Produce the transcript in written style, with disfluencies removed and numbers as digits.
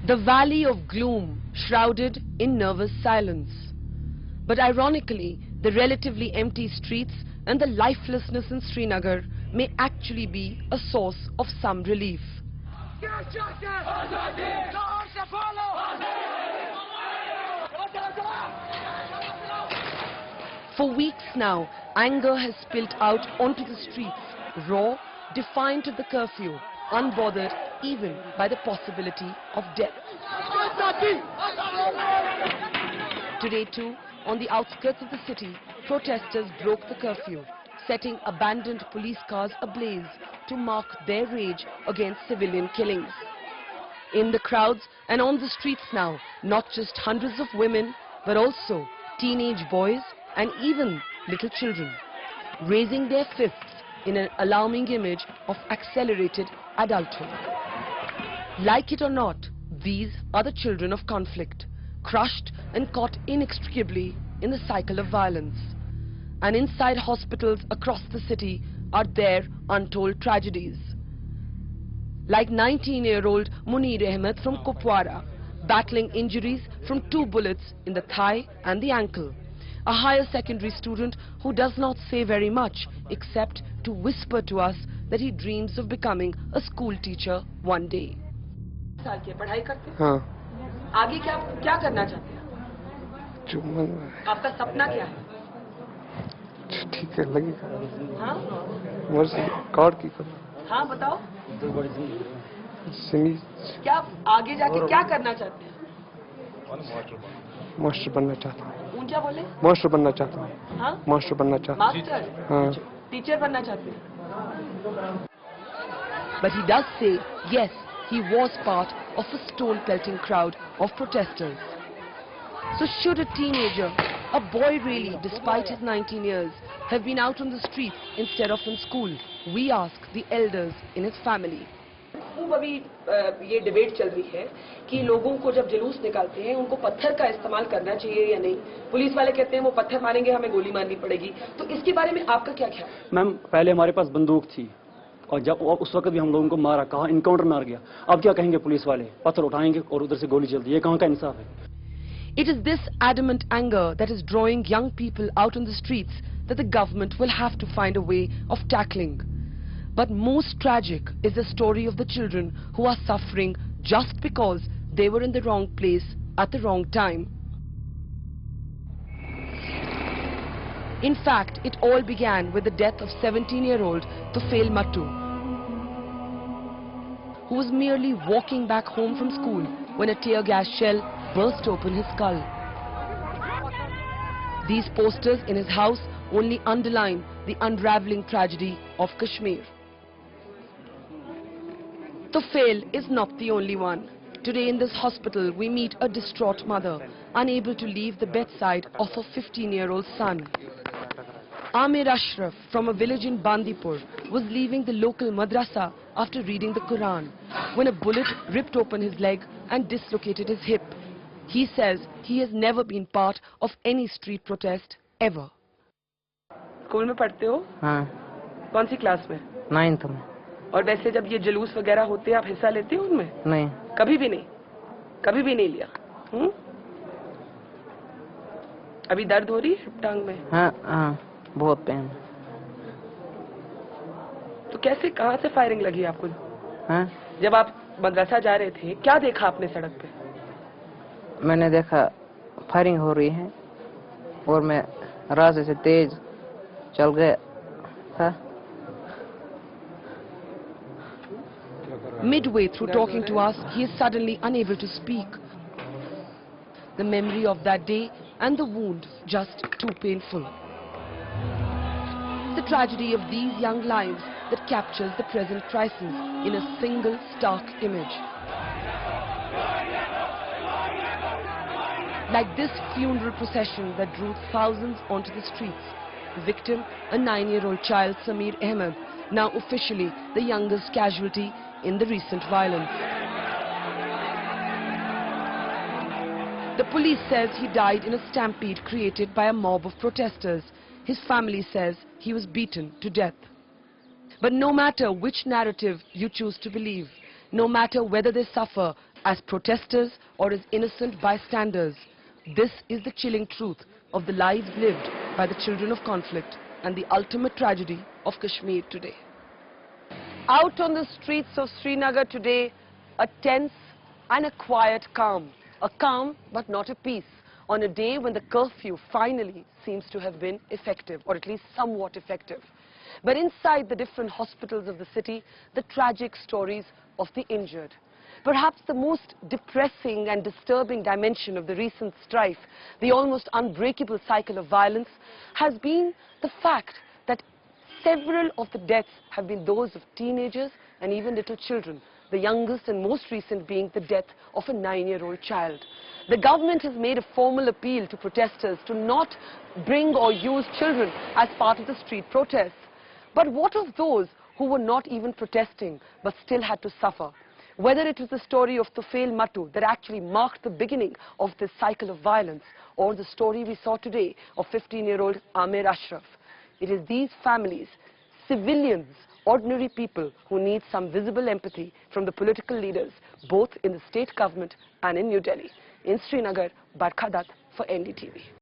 The valley of gloom shrouded in nervous silence. But ironically, the relatively empty streets and the lifelessness in Srinagar may actually be a source of some relief. For weeks now, anger has spilled out onto the streets, raw, defiant of the curfew, unbothered even by the possibility of death. Today too, on the outskirts of the city, protesters broke the curfew, setting abandoned police cars ablaze to mark their rage against civilian killings. In the crowds and on the streets now, not just hundreds of women, but also teenage boys and even little children, raising their fists in an alarming image of accelerated adulthood. Like it or not, these are the children of conflict, crushed and caught inextricably in the cycle of violence. And inside hospitals across the city are their untold tragedies. Like 19-year-old Munir Ahmed from Kupwara, battling injuries from 2 bullets in the thigh and the ankle. A higher secondary student who does not say very much except to whisper to us that he dreams of becoming a school teacher one day. हाँ। आगे क्या करना चाहते हैं? आपका सपना क्या है? ठीक है लगेगा। हाँ? मर्जी कार्ड की करना। हाँ बताओ। सिंगी। क्या आगे जाके क्या करना चाहते हैं? मास्टर बनना चाहता हूँ। ऊंचा बोले? मास्टर बनना चाहता हूँ। हाँ? मास्टर बनना चाहता हूँ। मास्टर? हाँ। टीचर बनना चाहते हैं? But he does say, yes, he was part of a stone-pelting crowd of protesters. So should a teenager, a boy really, despite his 19 years, have been out on the streets instead of in school? We ask the elders in his family. अभी ये debate चल रही है कि लोगों को जब जुलूस निकालते हैं उनको पत्थर का इस्तेमाल करना चाहिए या नहीं। पुलिस वाले कहते हैं वो पत्थर मारेंगे हमें गोली मारनी पड़ेगी। तो इसके बारे में आपका क्या ख्याल? मैम पहले हमारे पास बंदूक थी और जब उस वक्त भी हम लोगों को मारा, कहा इनकाउंटर मार गया। अब क्या कहेंगे पुलिस वाले? पत्थर उठाएंगे और उधर से गोली चलती है। ये कहाँ का इंसाफ है? It is this adamant anger that is drawing young people out on the streets that the government will have to find a way of tackling. But most tragic is the story of the children who are suffering just because they were in the wrong place at the wrong time. In fact, it all began with the death of 17-year-old Tufail Mattu, who was merely walking back home from school when a tear gas shell burst open his skull. These posters in his house only underline the unraveling tragedy of Kashmir. Tufail is not the only one. Today in this hospital we meet a distraught mother, unable to leave the bedside of her 15-year-old son. Amir Ashraf from a village in Bandipur was leaving the local madrasa after reading the Quran when a bullet ripped open his leg and dislocated his hip. He says he has never been part of any street protest ever. School में पढ़ते हो? हाँ। कौन सी class में? 9th में। और वैसे जब ये जुलूस वगैरह होते हैं आप हिस्सा लेते हो उनमें? नहीं। कभी भी नहीं? कभी भी नहीं लिया? अभी दर्द हो रही है टांग में? हाँ हाँ बहुत पेन। तो कैसे कहाँ से फायरिंग लगी आपको? हाँ? जब आप मदरसा जा रहे थे क्या देखा आपने सड़क पे? मैंने देखा फायरिंग हो रही है और मैं रास्ते से तेज चल गया था। Midway through talking to us, he is suddenly unable to speak. The memory of that day and the wound just too painful. The tragedy of these young lives that captures the present crisis in a single stark image. Like this funeral procession that drew thousands onto the streets. Victim, a 9-year-old child, Samir Ahmed, now officially the youngest casualty in the recent violence. The police says he died in a stampede created by a mob of protesters. His family says he was beaten to death. But no matter which narrative you choose to believe, no matter whether they suffer as protesters or as innocent bystanders. This is the chilling truth of the lives lived by the children of conflict and the ultimate tragedy of Kashmir today. Out on the streets of Srinagar today, a tense and a quiet calm. A calm but not a peace, on a day when the curfew finally seems to have been effective, or at least somewhat effective. But inside the different hospitals of the city, the tragic stories of the injured. Perhaps the most depressing and disturbing dimension of the recent strife, the almost unbreakable cycle of violence, has been the fact that several of the deaths have been those of teenagers and even little children, the youngest and most recent being the death of a 9-year-old child. The government has made a formal appeal to protesters to not bring or use children as part of the street protests. But what of those who were not even protesting but still had to suffer? Whether it was the story of Tufail Mattu that actually marked the beginning of this cycle of violence, or the story we saw today of 15-year-old Amir Ashraf. It is these families, civilians, ordinary people, who need some visible empathy from the political leaders, both in the state government and in New Delhi. In Srinagar, Barkha Dutt for NDTV.